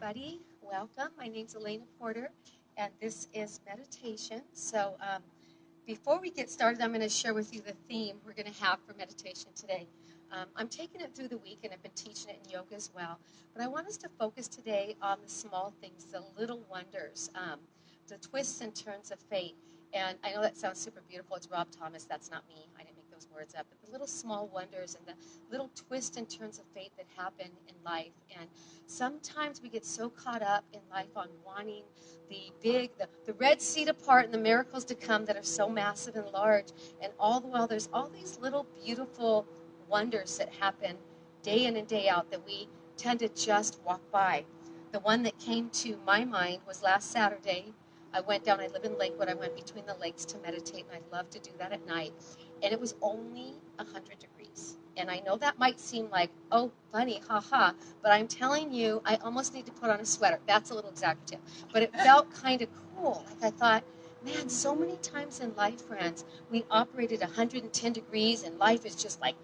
everybody. Welcome. My name's Elena Porter, and this is meditation. Before we get started, I'm going to share with you the theme we're going to have for meditation today. I'm taking it through the week, and I've been teaching it in yoga as well. But I want us to focus today on the small things, the little wonders, the twists and turns of fate. And I know that sounds super beautiful. It's Rob Thomas. That's not me. I didn't make those words up. But the little small wonders and the little twists and turns of fate that happen in life. And sometimes we get so caught up in life on wanting the Red Sea to part and the miracles to come that are so massive and large. And all the while, there's all these little beautiful wonders that happen day in and day out that we tend to just walk by. The one that came to my mind was last Saturday. I live in Lakewood, I went between the lakes to meditate, and I love to do that at night. And it was only 100 degrees. And I know that might seem like, oh, funny, haha, but I'm telling you, I almost need to put on a sweater. That's a little exaggerative. But it felt kind of cool. Like I thought, man, so many times in life, friends, we operate at 110 degrees, and life is just like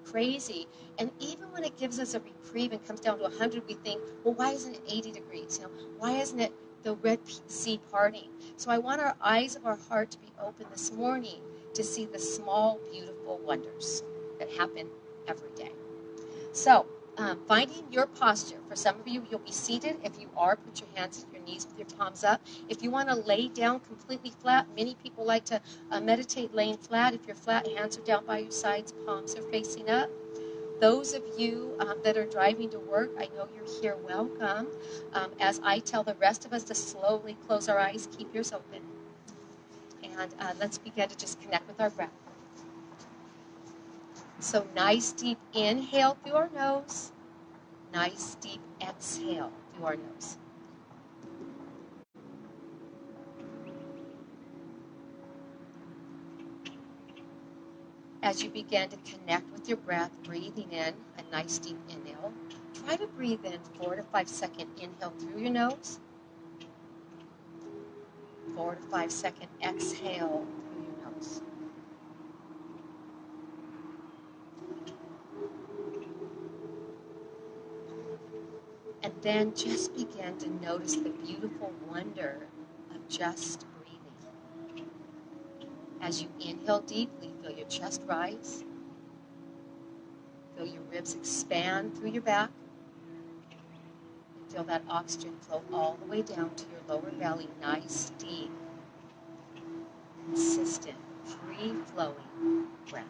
crazy. And even when it gives us a reprieve and comes down to 100, we think, well, why isn't it 80 degrees? Why isn't it the Red Sea parting? So I want our eyes of our heart to be open this morning to see the small, beautiful wonders that happen every day. So, finding your posture. For some of you, you'll be seated. If you are, put your hands at your knees with your palms up. If you want to lay down completely flat, many people like to meditate laying flat. If you're flat, hands are down by your sides, palms are facing up. Those of you that are driving to work, I know you're here. Welcome. As I tell the rest of us to slowly close our eyes, keep yours open. And let's begin to just connect with our breath. So nice deep inhale through our nose. Nice deep exhale through our nose. As you begin to connect with your breath, breathing in a nice deep inhale, try to breathe in 4 to 5 second inhale through your nose. 4 to 5 second exhale through your nose. And then just begin to notice the beautiful wonder of just breathing. As you inhale deeply, feel your chest rise. Feel your ribs expand through your back. And feel that oxygen flow all the way down to your lower belly. Nice, deep, consistent, free-flowing breath.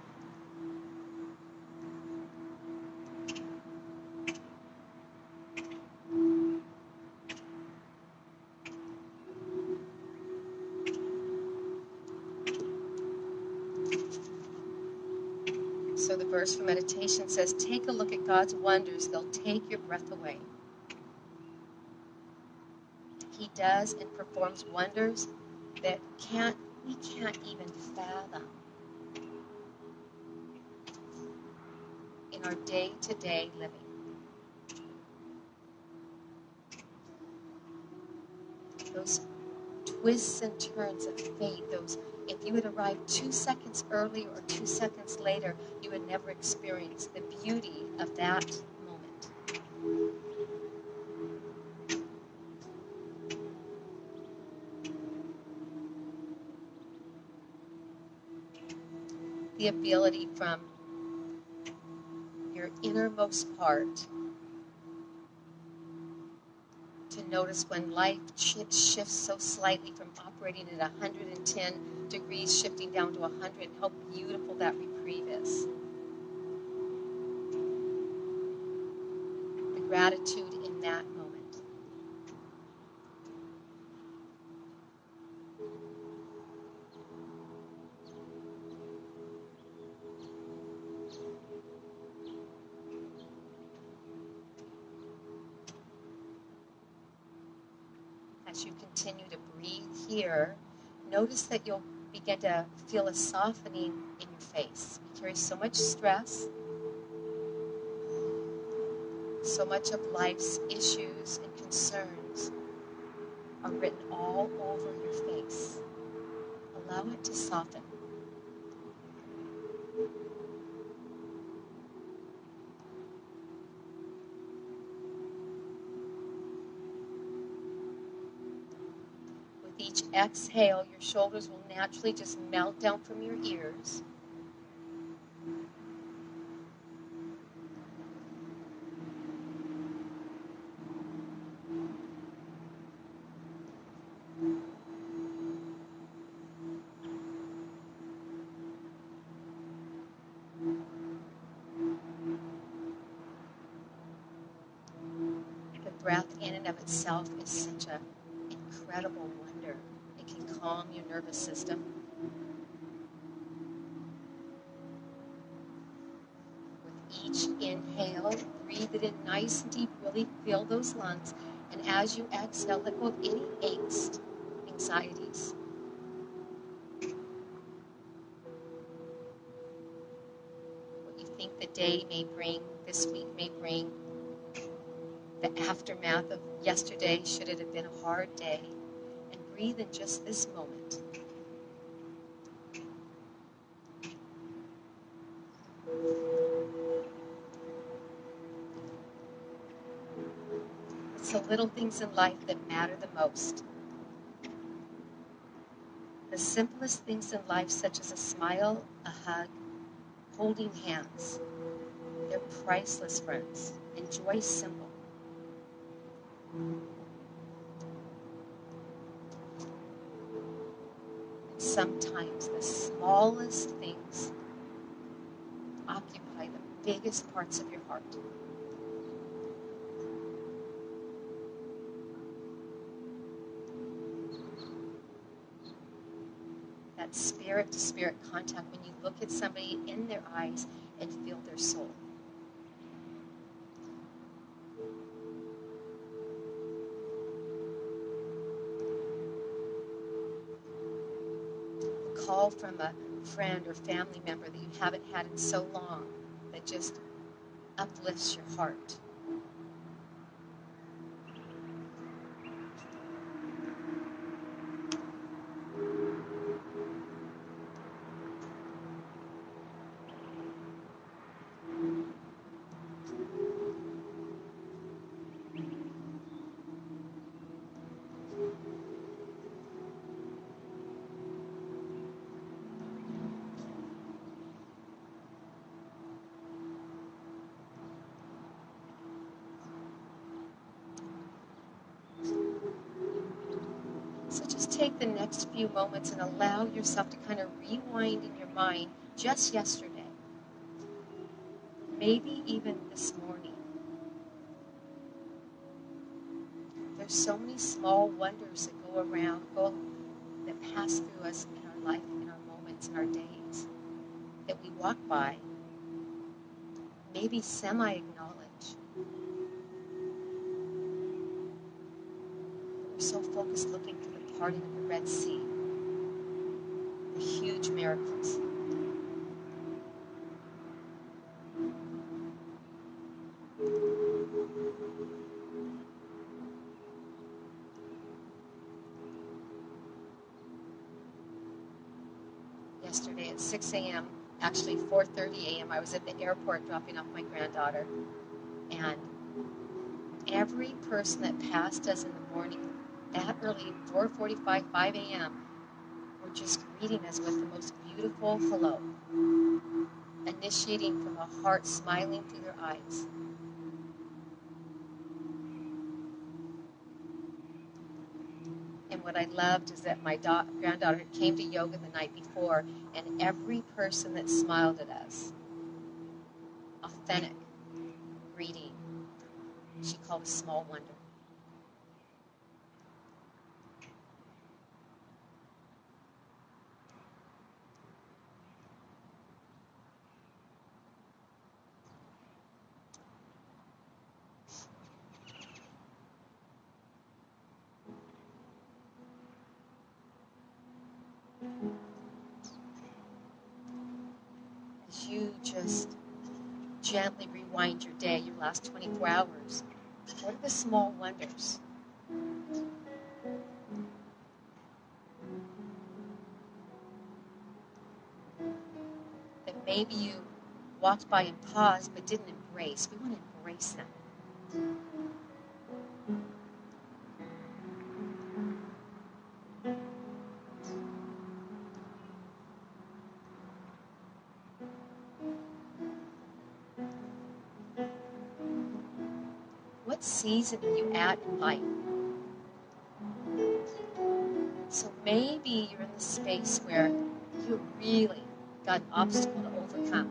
So the verse for meditation says, take a look at God's wonders. They'll take your breath away. He does and performs wonders that we can't even fathom in our day-to-day living. Those twists and turns of fate, if you had arrived 2 seconds earlier or 2 seconds later, you would never experience the beauty of that moment. The ability from your innermost part to notice when life shifts so slightly from operating at 110 degrees, shifting down to 100, and how beautiful that reprieve is. The gratitude in that moment. As you continue to breathe here, notice that you'll begin to feel a softening in your face. We carry so much stress, so much of life's issues and concerns are written all over your face. Allow it to soften. each exhale, your shoulders will naturally just melt down from your ears. The breath in and of itself is such an incredible wonder. It can calm your nervous system. With each inhale, breathe it in nice and deep, really fill those lungs. And as you exhale, let go of any angst, anxieties. What you think the day may bring, this week may bring, the aftermath of yesterday, should it have been a hard day, and breathe in just this moment. It's the little things in life that matter the most. The simplest things in life, such as a smile, a hug, holding hands, they're priceless, friends. Enjoy simple. And sometimes the smallest things occupy the biggest parts of your heart. That spirit-to-spirit contact, when you look at somebody in their eyes and feel their soul. A call from a friend or family member that you haven't had in so long that just uplifts your heart. So just take the next few moments and allow yourself to kind of rewind in your mind just yesterday. Maybe even this morning. There's so many small wonders that go around, that pass through us in our life, in our moments, in our days, that we walk by, maybe semi-acknowledge. We're so focused looking for the parting of the Red Sea, the huge miracles. Yesterday at 6 a.m., actually 4:30 a.m., I was at the airport dropping off my granddaughter, and every person that passed us in the morning, that early, 4:45, 5 a.m., were just greeting us with the most beautiful hello, initiating from a heart smiling through their eyes. And what I loved is that my granddaughter came to yoga the night before, and every person that smiled at us, authentic greeting, she called a small wonder. As you just gently rewind your day, your last 24 hours, what are the small wonders? That maybe you walked by and paused but didn't embrace. We want to embrace them. what season are you at in life. So maybe you're in the space where you really got an obstacle to overcome.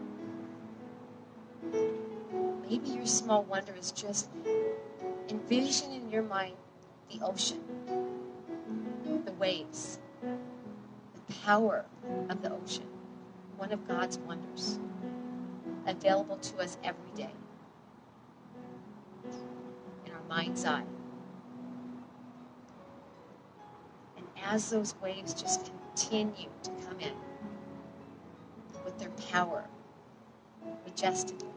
Maybe your small wonder is just envision in your mind the ocean, the waves, the power of the ocean, one of God's wonders, available to us every day in our mind's eye. And as those waves just continue to come in with their power, majestically,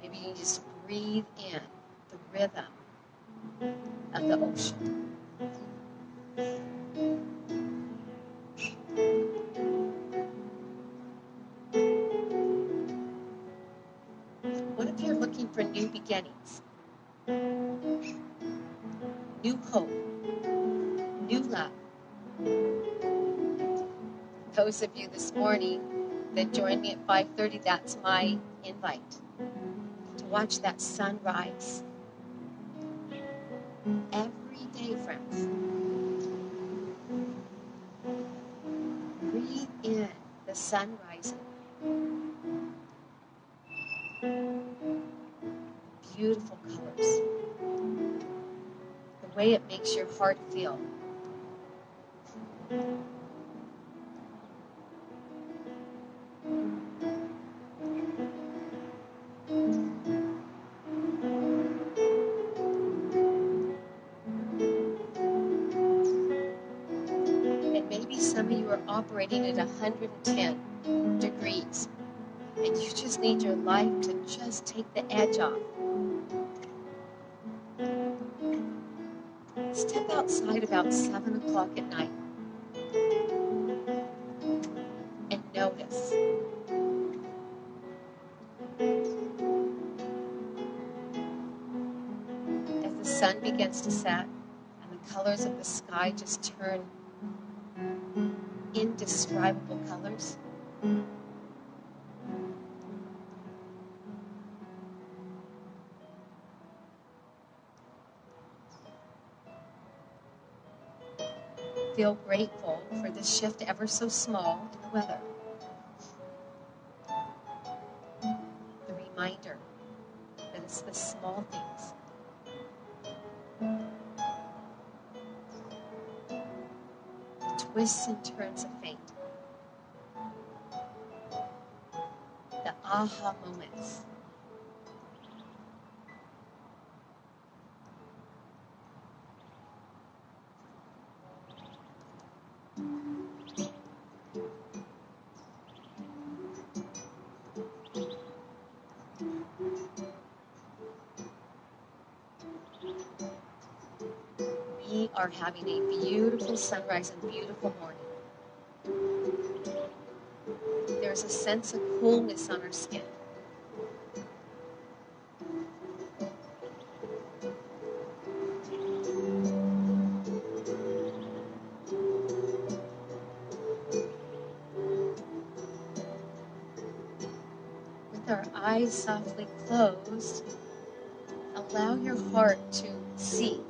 maybe you just breathe in the rhythm of the ocean. What if you're looking for new beginnings, new hope, new love? Those of you this morning that joined me at 5:30, that's my invite to watch that sunrise every day, friends. Breathe in the sun rising. Beautiful colors. The way it makes your heart feel. And maybe some of you are operating at 110 degrees. And you just need your life to just take the edge off. Step outside about 7 o'clock at night and notice. As the sun begins to set and the colors of the sky just turn indescribable colors. Feel grateful for this shift, ever so small, in the weather. The reminder that it's the small things. The twists and turns of fate. The aha moments. We are having a beautiful sunrise and beautiful morning. There's a sense of coolness on our skin. With our eyes softly closed, allow your heart to see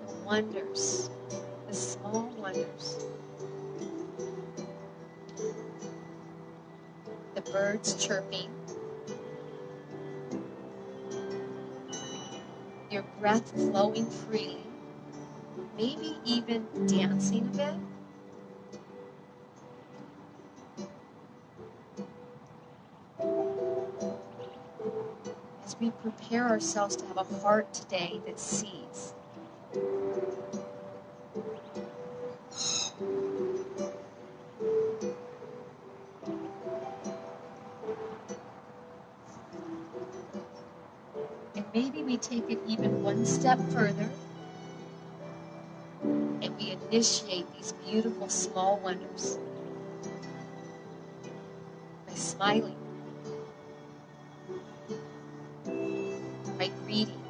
the wonders, the small wonders. The birds chirping, your breath flowing freely, maybe even dancing a bit. As we prepare ourselves to have a heart today that sees. And maybe we take it even one step further and we initiate these beautiful small wonders by smiling, by greeting,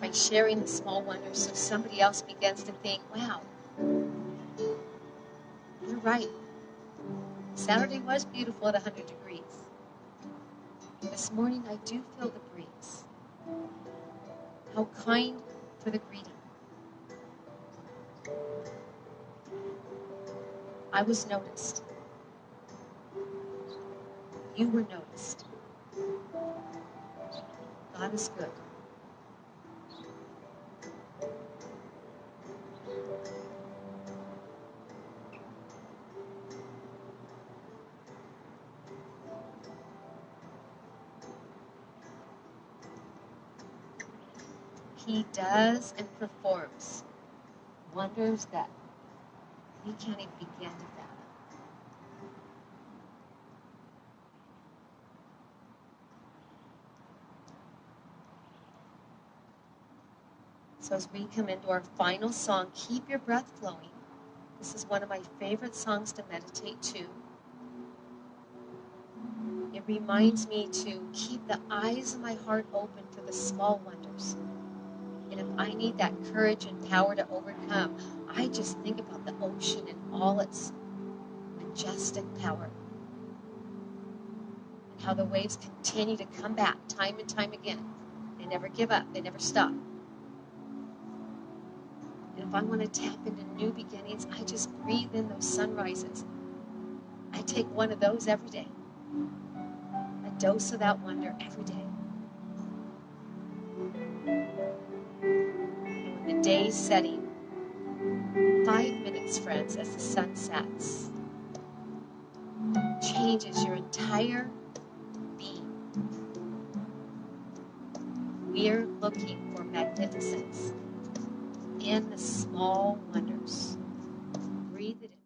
by sharing the small wonders so somebody else begins to think, wow, right. Saturday was beautiful at 100 degrees. This morning I do feel the breeze. How kind for the greeting. I was noticed. You were noticed. God is good. He does and performs wonders that we can't even begin to fathom. So as we come into our final song, Keep Your Breath Flowing. This is one of my favorite songs to meditate to. It reminds me to keep the eyes of my heart open for the small wonders. And if I need that courage and power to overcome, I just think about the ocean and all its majestic power. And how the waves continue to come back time and time again. They never give up. They never stop. And if I want to tap into new beginnings, I just breathe in those sunrises. I take one of those every day. A dose of that wonder every day. And when the day's setting, 5 minutes, friends, as the sun sets, changes your entire being. We're looking for magnificence in the small wonders. Breathe it in.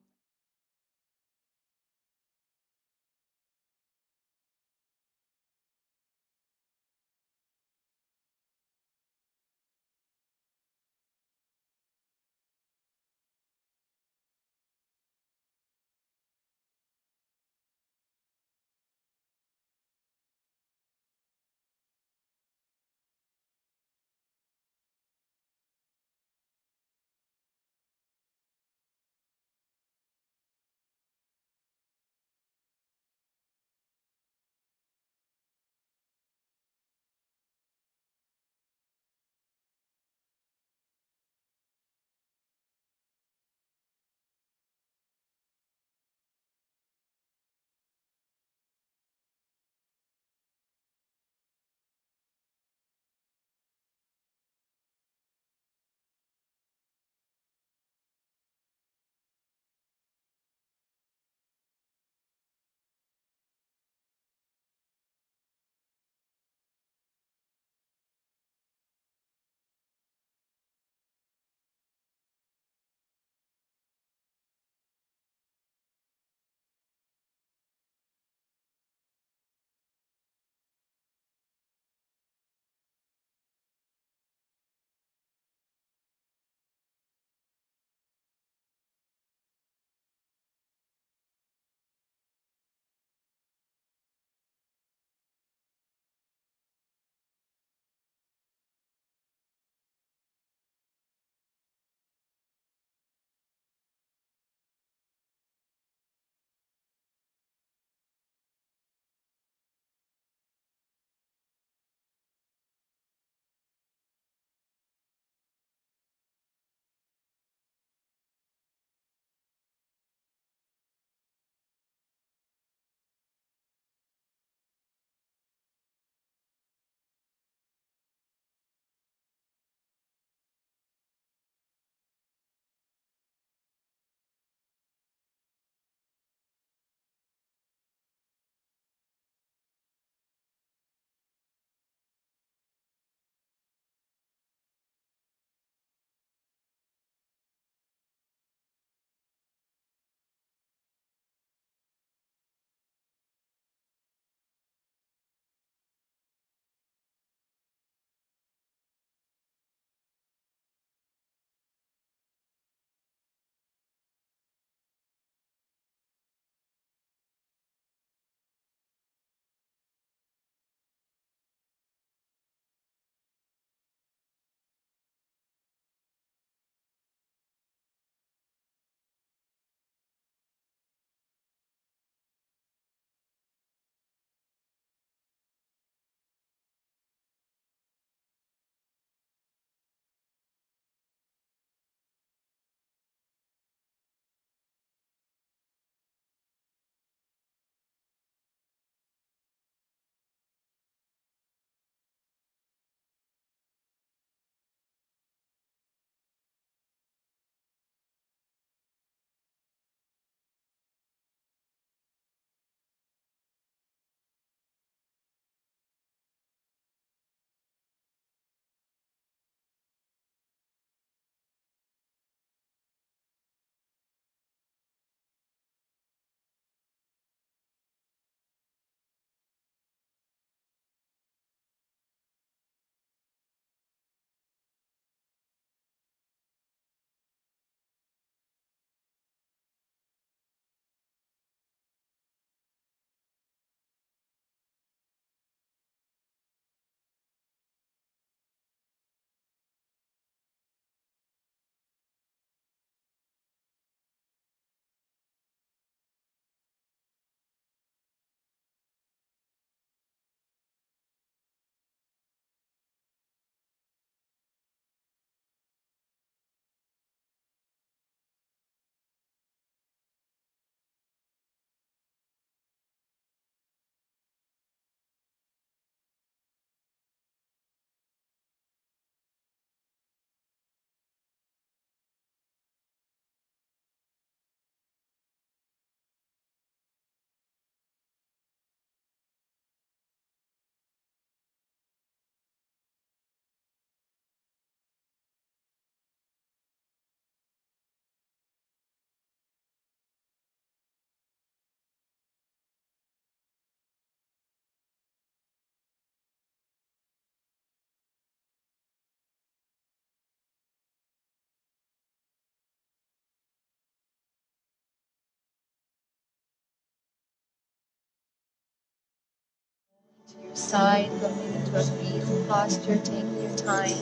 side, going into a fetal posture, taking your time,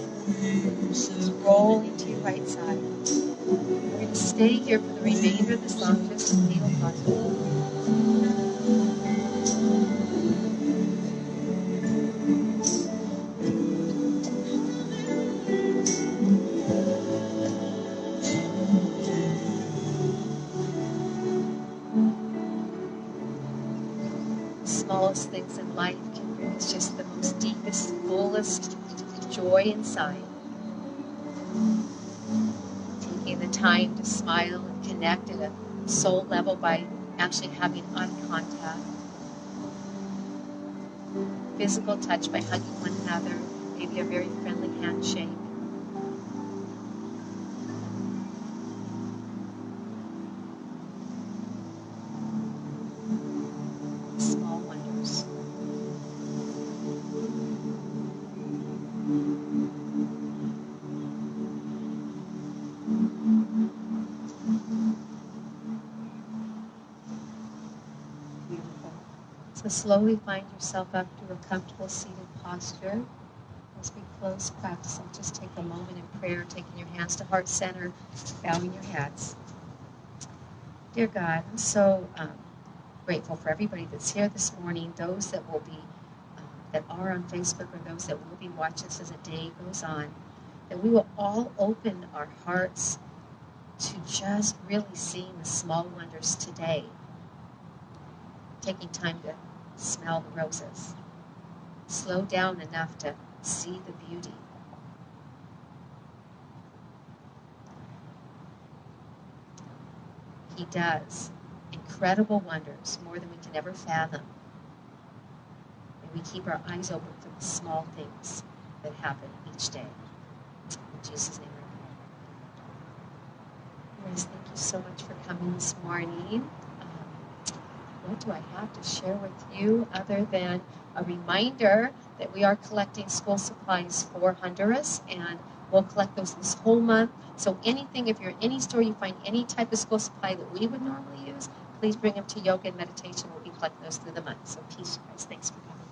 just rolling to your right side. We're going to stay here for the remainder of the song, just in fetal posture. The smallest things in life can bring us just the most deepest, fullest joy inside. Taking the time to smile and connect at a soul level by actually having eye contact. Physical touch by hugging one another, maybe a very friendly handshake. Small wonders. Beautiful. So slowly find yourself up to a comfortable seated posture. As we close practice, I'll just take a moment in prayer, taking your hands to heart center, bowing your heads. Dear God, I'm so grateful for everybody that's here this morning, those that will be, that are on Facebook, or those that will be watching us as the day goes on, that we will all open our hearts to just really seeing the small wonders today, taking time to smell the roses, slow down enough to see the beauty. He does incredible wonders, more than we can ever fathom. And we keep our eyes open for the small things that happen each day. In Jesus' name I pray. Anyways, thank you so much for coming this morning. What do I have to share with you other than a reminder that we are collecting school supplies for Honduras, and we'll collect those this whole month. So anything, if you're in any store, you find any type of school supply that we would normally use, please bring them to yoga and meditation. We'll be collecting those through the month. So peace, you guys. Thanks for coming.